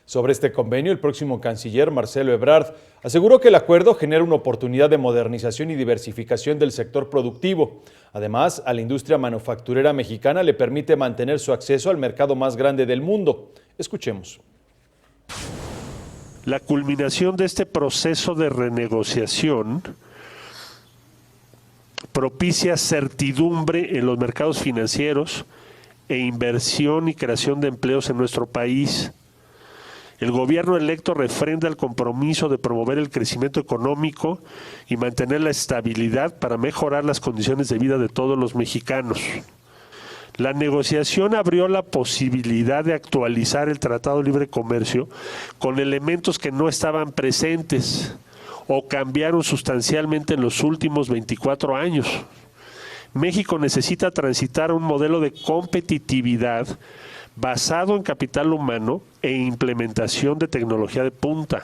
Sobre este convenio, el próximo canciller Marcelo Ebrard aseguró que el acuerdo genera una oportunidad de modernización y diversificación del sector productivo. Además, a la industria manufacturera mexicana le permite mantener su acceso al mercado más grande del mundo. Escuchemos. La culminación de este proceso de renegociación propicia certidumbre en los mercados financieros e inversión y creación de empleos en nuestro país. El gobierno electo refrenda el compromiso de promover el crecimiento económico y mantener la estabilidad para mejorar las condiciones de vida de todos los mexicanos. La negociación abrió la posibilidad de actualizar el Tratado de Libre Comercio con elementos que no estaban presentes o cambiaron sustancialmente en los últimos 24 años. México necesita transitar a un modelo de competitividad basado en capital humano e implementación de tecnología de punta.